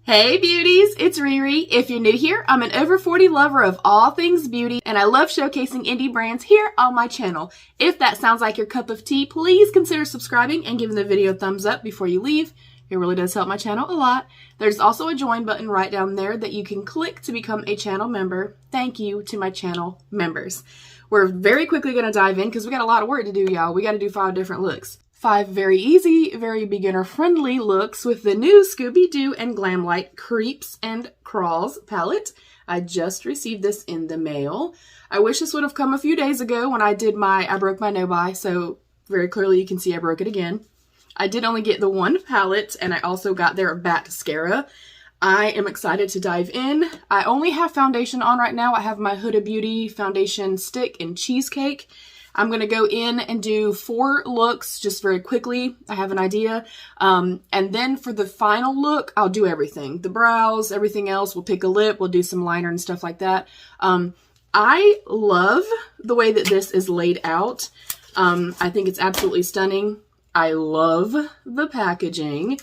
Hey beauties, it's Riri. If you're new here, I'm an over 40 lover of all things beauty, and I love showcasing indie brands here on my channel. If that sounds like your cup of tea, please consider subscribing and giving the video a thumbs up before you leave. It really does help my channel a lot. There's also a join button right down there that you can click to become a channel member. Thank you to my channel members. We're very quickly going to dive in because we got a lot of work to do, y'all. We got to do 5 different looks. 5 very easy, very beginner-friendly looks with the new Scooby-Doo and Glamlite Creeps and Crawls palette. I just received this in the mail. I wish this would have come a few days ago when I did I broke my no-buy, so very clearly you can see I broke it again. I did only get the one palette, and I also got their Batscara. I am excited to dive in. I only have foundation on right now. I have my Huda Beauty foundation stick in Cheesecake. I'm going to go in and do 4 looks just very quickly. I have an idea. And then for the final look, I'll do everything. The brows, everything else. We'll pick a lip. We'll do some liner and stuff like that. I love the way that this is laid out. I think it's absolutely stunning. I love the packaging.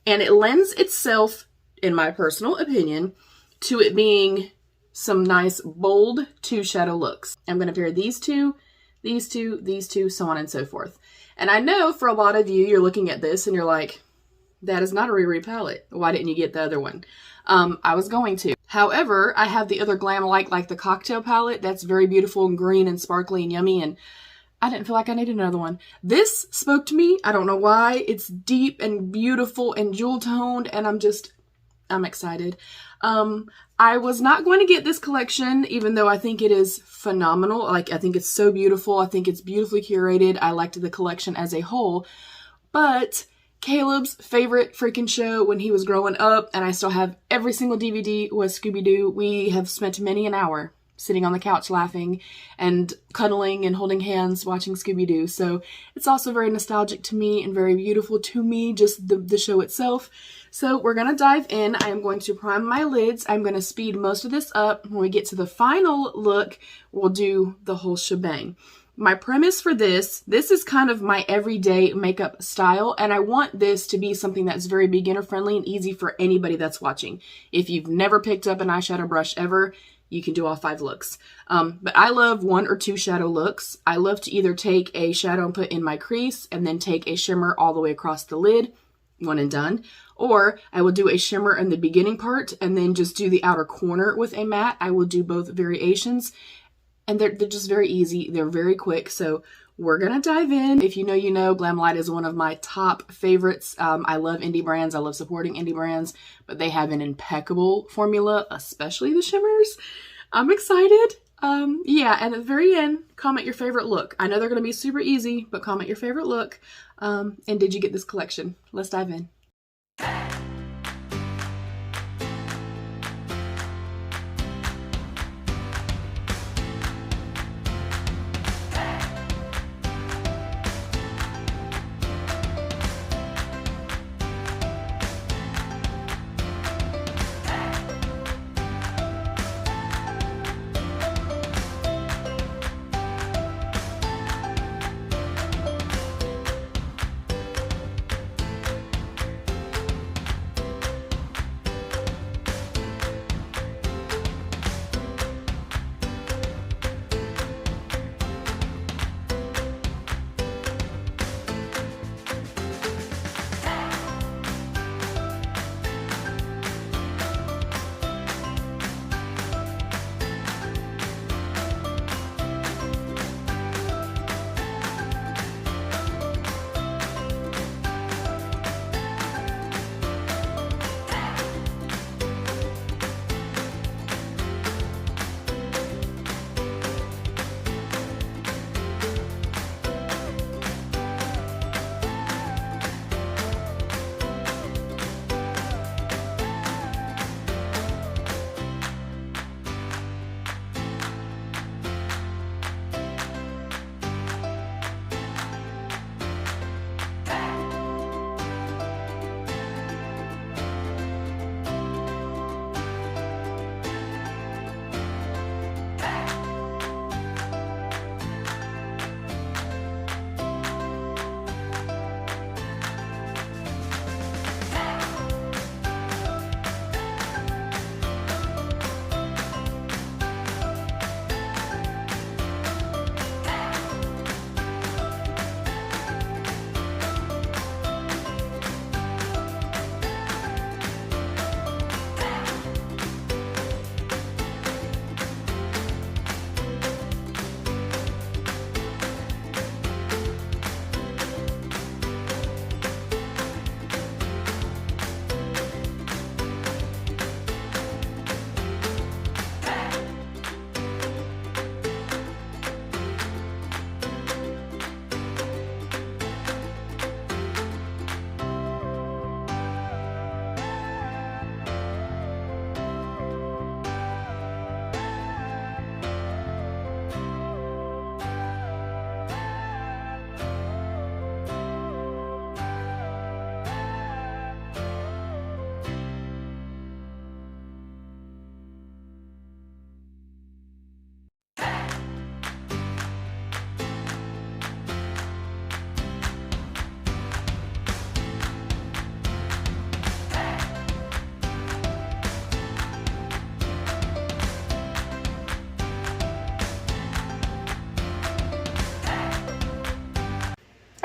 And it lends itself, in my personal opinion, to it being some nice, bold 2 shadow looks. I'm going to pair these two, these two, so on and so forth. And I know for a lot of you, you're looking at this and you're like, that is not a Riri palette. Why didn't you get the other one? I was going to. However, I have the other Glamlite, like the cocktail palette. That's very beautiful and green and sparkly and yummy. And I didn't feel like I needed another one. This spoke to me. I don't know why. It's deep and beautiful and jewel toned. And I'm excited. I was not going to get this collection, even though I think it is phenomenal. Like, I think it's so beautiful. I think it's beautifully curated. I liked the collection as a whole. But Caleb's favorite freaking show when he was growing up, and I still have every single DVD, was Scooby-Doo. We have spent many an hour sitting on the couch laughing and cuddling and holding hands watching Scooby-Doo. So it's also very nostalgic to me and very beautiful to me, just the show itself. So we're going to dive in. I am going to prime my lids. I'm going to speed most of this up. When we get to the final look, we'll do the whole shebang. My premise for this is kind of my everyday makeup style, and I want this to be something that's very beginner friendly and easy for anybody that's watching. If you've never picked up an eyeshadow brush ever, you can do all 5 looks. But I love 1 or 2 shadow looks. I love to either take a shadow and put in my crease and then take a shimmer all the way across the lid, one and done. Or I will do a shimmer in the beginning part and then just do the outer corner with a matte. I will do both variations, and they're just very easy. They're very quick. So we're going to dive in. If you know, you know, Glamlite is one of my top favorites. I love indie brands. I love supporting indie brands, but they have an impeccable formula, especially the shimmers. I'm excited. Yeah, and at the very end, comment your favorite look. I know they're going to be super easy, but comment your favorite look. And did you get this collection? Let's dive in.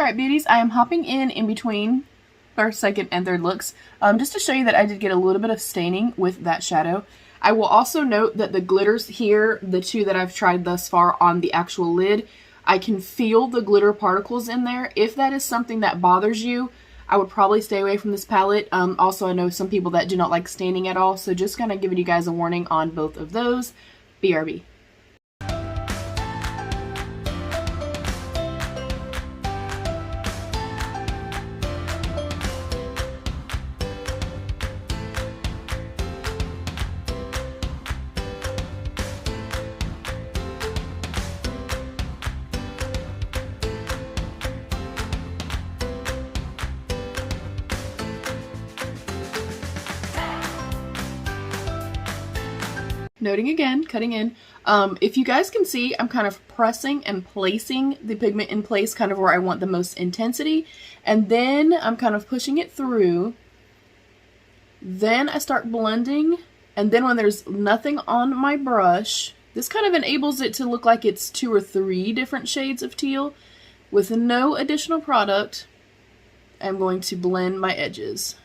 Alright, beauties, I am hopping in between our second and third looks, just to show you that I did get a little bit of staining with that shadow. I will also note that the glitters here, the two that I've tried thus far on the actual lid, I can feel the glitter particles in there. If that is something that bothers you, I would probably stay away from this palette. Also, I know some people that do not like staining at all, so just kind of giving you guys a warning on both of those. BRB. Noting again, cutting in. If you guys can see, I'm kind of pressing and placing the pigment in place kind of where I want the most intensity. And then I'm kind of pushing it through. Then I start blending. And then when there's nothing on my brush, this kind of enables it to look like it's 2 or 3 different shades of teal. With no additional product, I'm going to blend my edges.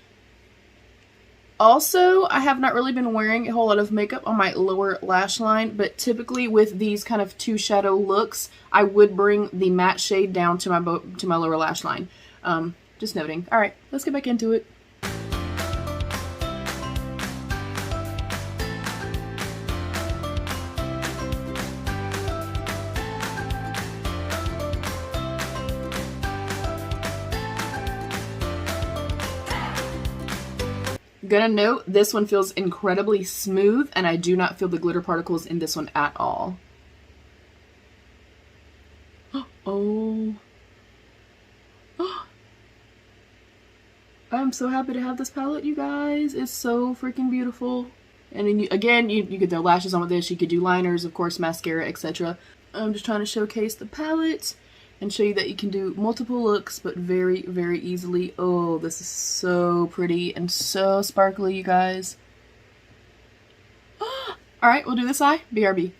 Also, I have not really been wearing a whole lot of makeup on my lower lash line, but typically with these kind of 2 shadow looks, I would bring the matte shade down to my lower lash line. Just noting. Alright, let's get back into it. Gonna note, this one feels incredibly smooth, and I do not feel the glitter particles in this one at all. Oh. I'm so happy to have this palette, you guys. It's so freaking beautiful. And then you could throw lashes on with this. You could do liners, of course, mascara, etc. I'm just trying to showcase the palette and show you that you can do multiple looks, but very, very easily. Oh, this is so pretty and so sparkly, you guys. Alright, we'll do this eye. BRB.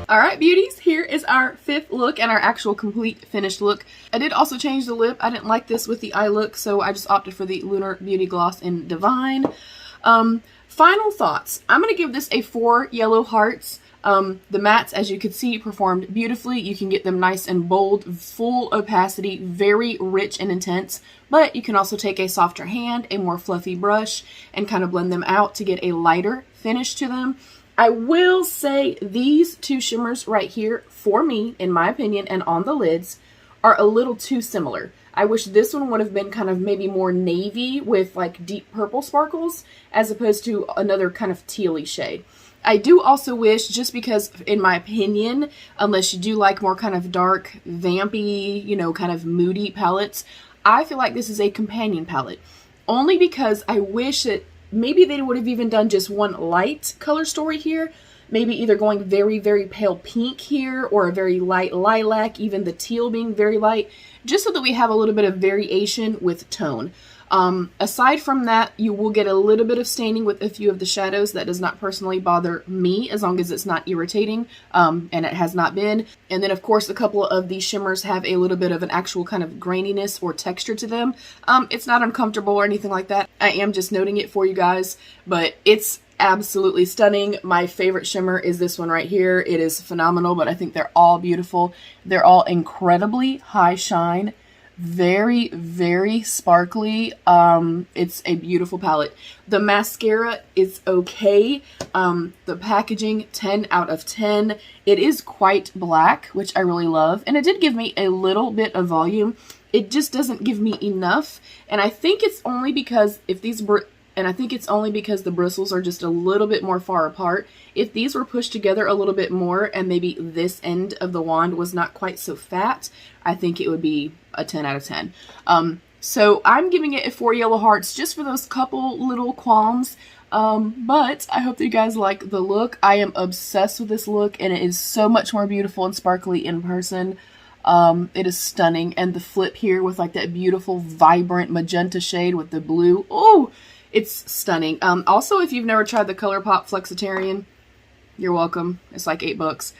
Alright beauties, here is our 5th look and our actual complete finished look. I did also change the lip. I didn't like this with the eye look, so I just opted for the Lunar Beauty Gloss in Divine. Final thoughts. I'm going to give this a 4 yellow hearts. The mattes, as you can see, performed beautifully. You can get them nice and bold, full opacity, very rich and intense, but you can also take a softer hand, a more fluffy brush, and kind of blend them out to get a lighter finish to them. I will say these 2 shimmers right here, for me, in my opinion, and on the lids, are a little too similar. I wish this one would have been kind of maybe more navy with like deep purple sparkles, as opposed to another kind of tealy shade. I do also wish, just because, in my opinion, unless you do like more kind of dark, vampy, you know, kind of moody palettes, I feel like this is a companion palette. Only because I wish that maybe they would have even done just one light color story here. Maybe either going very, very pale pink here, or a very light lilac, even the teal being very light, just so that we have a little bit of variation with tone. Aside from that, you will get a little bit of staining with a few of the shadows. That does not personally bother me, as long as it's not irritating, and it has not been. And then, of course, a couple of these shimmers have a little bit of an actual kind of graininess or texture to them. It's not uncomfortable or anything like that. I am just noting it for you guys, but it's absolutely stunning. My favorite shimmer is this one right here. It is phenomenal, but I think they're all beautiful. They're all incredibly high shine. Very, very sparkly. It's a beautiful palette. The mascara is okay. The packaging, 10 out of 10. It is quite black, which I really love. And it did give me a little bit of volume. It just doesn't give me enough. And I think it's only because the bristles are just a little bit more far apart. If these were pushed together a little bit more and maybe this end of the wand was not quite so fat, I think it would be a 10 out of 10. So I'm giving it a 4 yellow hearts just for those couple little qualms. But I hope that you guys like the look. I am obsessed with this look, and it is so much more beautiful and sparkly in person. It is stunning. And the flip here with like that beautiful vibrant magenta shade with the blue. Oh! It's stunning. Also, if you've never tried the Colourpop Flexatarian, you're welcome. It's like $8.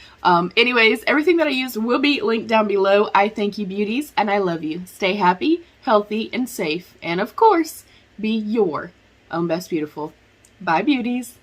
Anyways, everything that I used will be linked down below. I thank you, beauties, and I love you. Stay happy, healthy, and safe. And of course, be your own best beautiful. Bye, beauties.